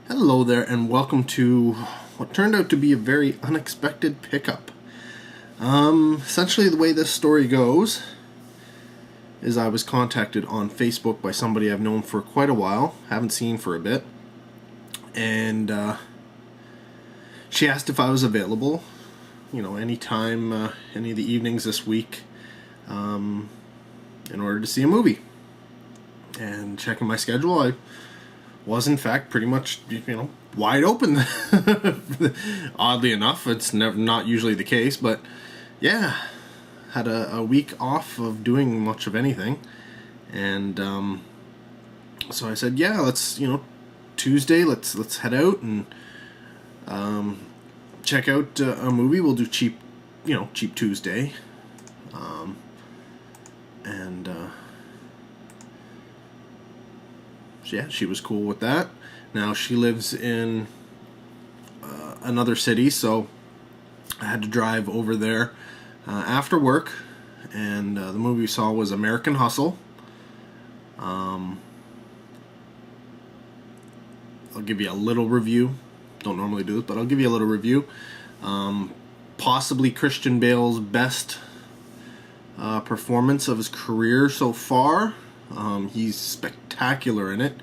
Hello there, and welcome to what turned out to be a very unexpected pickup. Essentially, the way this story goes is I was contacted on Facebook by somebody I've known for quite a while, haven't seen for a bit, and she asked if I was available, anytime, any of the evenings this week, in order to see a movie. And checking my schedule, I was in fact pretty much, wide open. Oddly enough, it's not usually the case, but yeah, had a week off of doing much of anything, and so I said, yeah, let's Tuesday, let's head out and check out a movie. We'll do cheap Tuesday, and yeah, she was cool with that. Now she lives in another city, so I had to drive over there after work, and the movie we saw was American Hustle. I'll give you a little review. Don't normally do this, but I'll give you a little review. Possibly Christian Bale's best performance of his career so far. He's spectacular in it.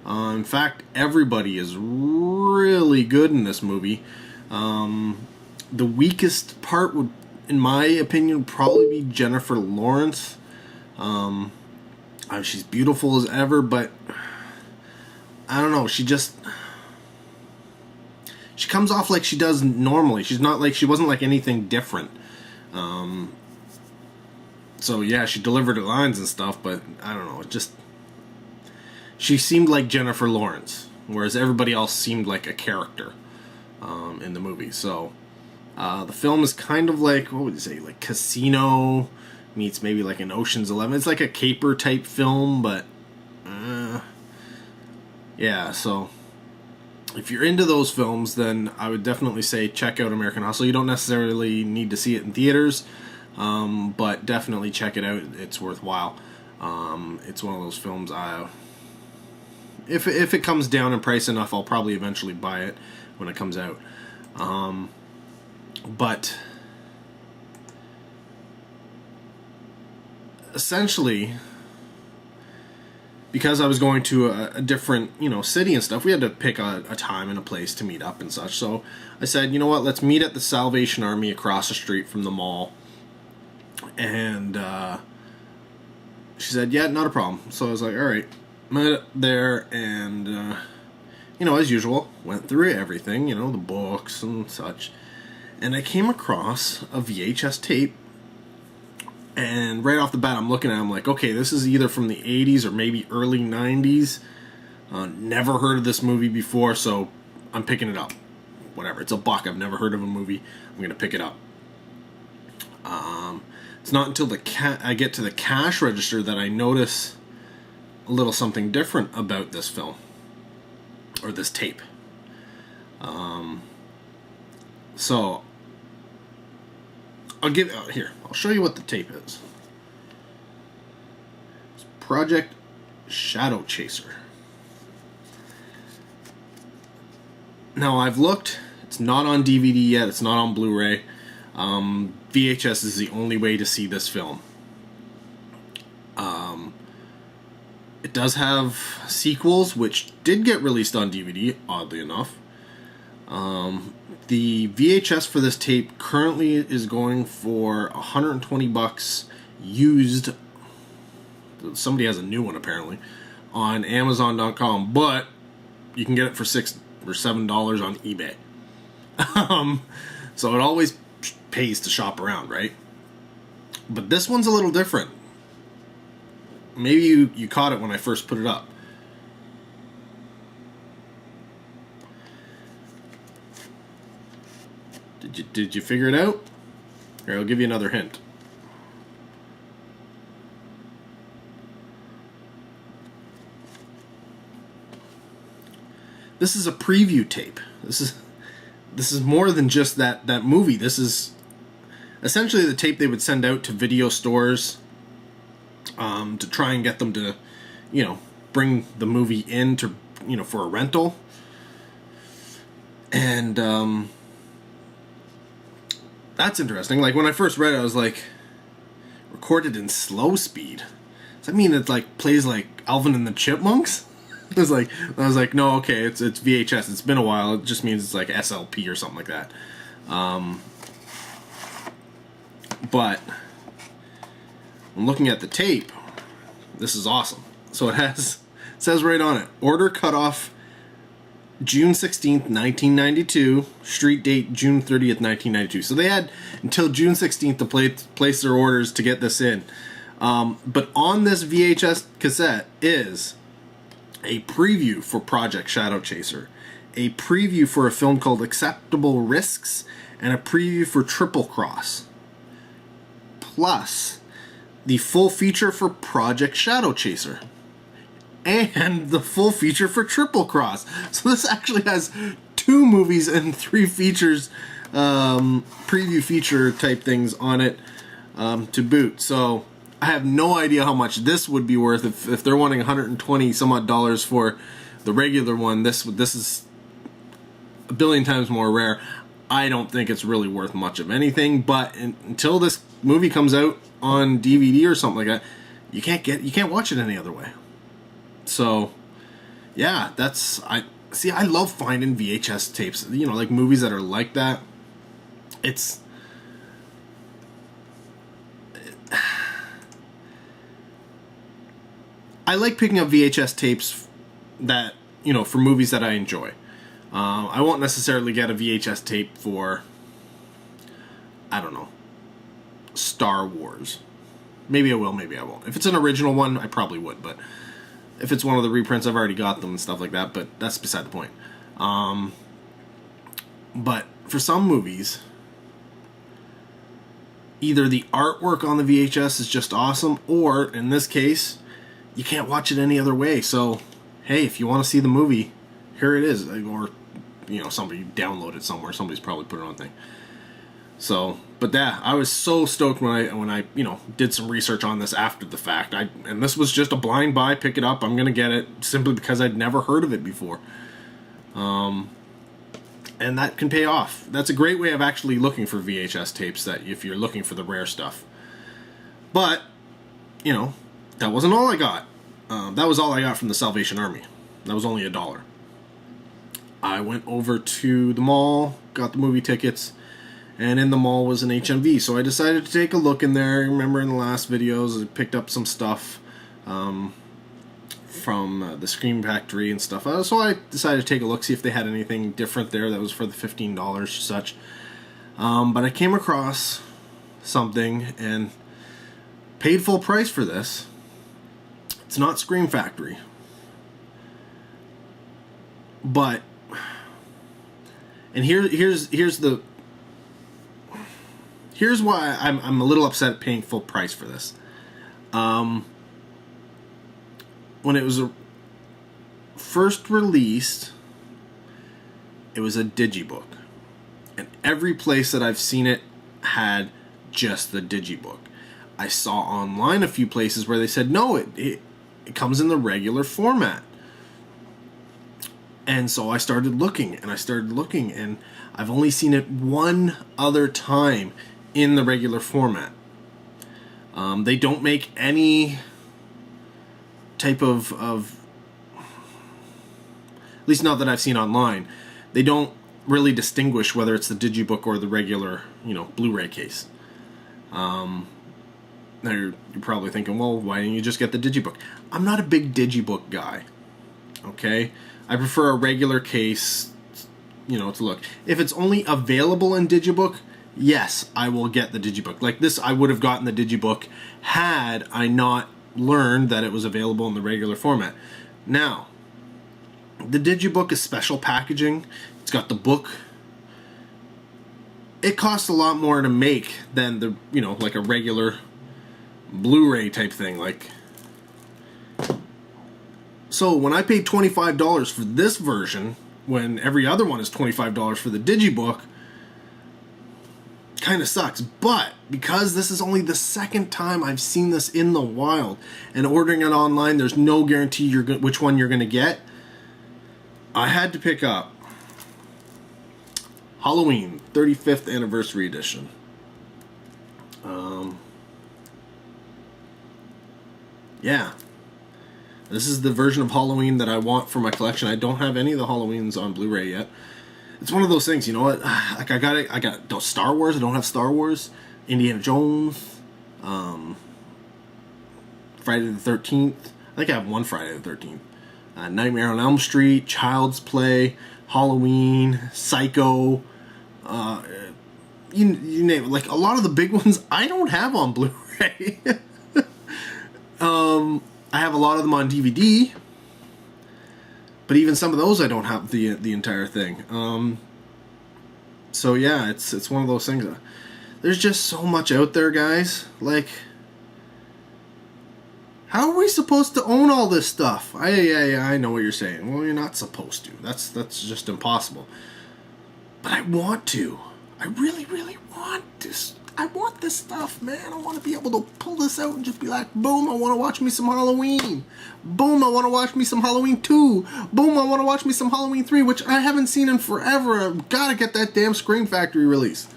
In fact, everybody is really good in this movie. The weakest part would, in my opinion, probably be Jennifer Lawrence. She's beautiful as ever, but I don't know. She comes off like she does normally. She wasn't like anything different. So yeah, she delivered her lines and stuff, but I don't know. She seemed like Jennifer Lawrence, whereas everybody else seemed like a character in the movie. So the film is kind of like, what would you say, like Casino meets maybe like an Ocean's 11. It's like a caper type film, but yeah. So if you're into those films, then I would definitely say check out American Hustle. You don't necessarily need to see it in theaters, but definitely check it out. It's worthwhile. It's one of those films if it comes down in price enough, I'll probably eventually buy it when it comes out. But essentially, because I was going to a different, city and stuff, we had to pick a time and a place to meet up and such. So I said, you know what, let's meet at the Salvation Army across the street from the mall. And she said, yeah, not a problem. So I was like, all right. Met there, and as usual, went through everything, the books and such, and I came across a VHS tape, and right off the bat I'm looking at it, I'm like, okay, this is either from the 80s or maybe early 90s. Never heard of this movie before, so I'm picking it up. Whatever, it's $1. I've never heard of a movie. I'm gonna pick it up. It's not until I get to the cash register that I notice a little something different about this film, or this tape. So I'll show you what the tape is. It's Project Shadow Chaser. Now I've looked, it's not on DVD yet, it's not on Blu-ray. VHS is the only way to see this film. It does have sequels, which did get released on DVD, oddly enough. The VHS for this tape currently is going for $120 used. Somebody has a new one apparently on Amazon.com, but you can get it for $6 or $7 on eBay. So it always pays to shop around, right? But this one's a little different. Maybe you caught it when I first put it up. Did you figure it out? Here, I'll give you another hint. This is a preview tape. This is more than just that movie. This is essentially the tape they would send out to video stores to try and get them to, bring the movie in to, for a rental. And that's interesting. Like, when I first read it, I was like, recorded in slow speed. Does that mean it like plays like Alvin and the Chipmunks? I was like, no, okay, it's VHS. It's been a while. It just means it's like SLP or something like that. But I'm looking at the tape. This is awesome. So it says right on it, order cutoff June 16th, 1992, street date June 30th, 1992. So they had until June 16th to place their orders to get this in. But on this VHS cassette is a preview for Project Shadow Chaser, a preview for a film called Acceptable Risks, and a preview for Triple Cross, plus the full feature for Project Shadow Chaser and the full feature for Triple Cross. So this actually has 2 movies and 3 features, preview feature type things on it to boot. So I have no idea how much this would be worth if they're wanting 120 some odd dollars for the regular one. This is a billion times more rare. I don't think it's really worth much of anything, but until this movie comes out on DVD or something like that, you can't watch it any other way. So yeah, I love finding VHS tapes, you know, like movies that are like that. I like picking up VHS tapes that, you know, for movies that I enjoy. I won't necessarily get a VHS tape for, I don't know, Star Wars. Maybe I will, maybe I won't. If it's an original one, I probably would, but if it's one of the reprints, I've already got them and stuff like that, but that's beside the point. But for some movies, either the artwork on the VHS is just awesome, or, in this case, you can't watch it any other way. So, hey, if you want to see the movie, here it is. Or, you know, somebody downloaded it somewhere. Somebody's probably put it on thing. So, but yeah, I was so stoked when I you know, did some research on this after the fact. And this was just a blind buy, pick it up, I'm gonna get it, simply because I'd never heard of it before. And that can pay off. That's a great way of actually looking for VHS tapes, that if you're looking for the rare stuff. But, you know, that wasn't all I got. That was all I got from the Salvation Army. That was only $1. I went over to the mall, got the movie tickets, and in the mall was an HMV. So I decided to take a look in there. Remember in the last videos, I picked up some stuff from the Scream Factory and stuff. So I decided to take a look, see if they had anything different there that was for the $15 or such. But I came across something and paid full price for this. It's not Scream Factory, but, and here's why I'm a little upset at paying full price for this. When it was first released, it was a digibook, and every place that I've seen it had just the digibook. I saw online a few places where they said no, it comes in the regular format. And so I started looking, and I've only seen it one other time in the regular format. They don't make any type of, at least not that I've seen online, they don't really distinguish whether it's the digibook or the regular, you know, Blu-ray case. Now you're probably thinking, well, why didn't you just get the digibook? I'm not a big digibook guy, okay? I prefer a regular case, you know, to look. If it's only available in digibook, yes, I will get the digibook. Like this, I would have gotten the digibook had I not learned that it was available in the regular format. Now, the digibook is special packaging. It's got the book. It costs a lot more to make than the, you know, like a regular Blu-ray type thing. Like, so when I paid $25 for this version, when every other one is $25 for the digibook, kind of sucks. But because this is only the second time I've seen this in the wild, and ordering it online, there's no guarantee which one you're going to get, I had to pick up Halloween 35th Anniversary Edition. Yeah. This is the version of Halloween that I want for my collection. I don't have any of the Halloweens on Blu-ray yet. It's one of those things, you know what? Like I got Star Wars. I don't have Star Wars. Indiana Jones. Friday the 13th. I think I have one Friday the 13th. Nightmare on Elm Street, Child's Play, Halloween, Psycho. You name it. Like a lot of the big ones, I don't have on Blu-ray. I have a lot of them on DVD, but even some of those I don't have the entire thing. So yeah, it's one of those things. There's just so much out there, guys. Like, how are we supposed to own all this stuff? I know what you're saying. Well, you're not supposed to. That's just impossible. But I want to. I really, really want this. I want this stuff, man. I want to be able to pull this out and just be like, boom, I want to watch me some Halloween. Boom, I want to watch me some Halloween 2. Boom, I want to watch me some Halloween 3, which I haven't seen in forever. I've got to get that damn Scream Factory release.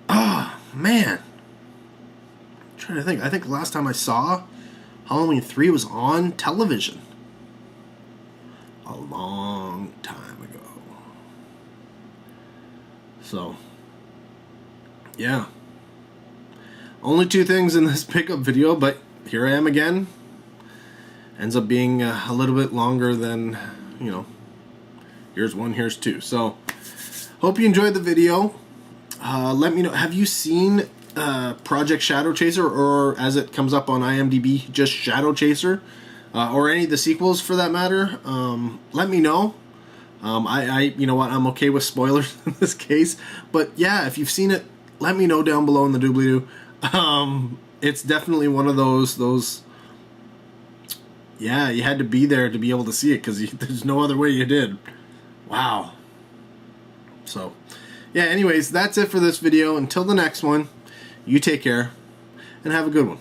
Oh, man. I'm trying to think. I think the last time I saw Halloween 3 was on television. A long time ago. So, yeah. Only 2 things in this pickup video, but here I am again. Ends up being a little bit longer than, you know, here's 1, here's 2. So, hope you enjoyed the video. Let me know, have you seen Project Shadow Chaser, or as it comes up on IMDb, just Shadow Chaser? Or any of the sequels for that matter? Let me know. You know what, I'm okay with spoilers in this case. But yeah, if you've seen it, let me know down below in the doobly-doo. It's definitely one of those, yeah, you had to be there to be able to see it, because there's no other way you did. Wow. So, yeah, anyways, that's it for this video. Until the next one, you take care, and have a good one.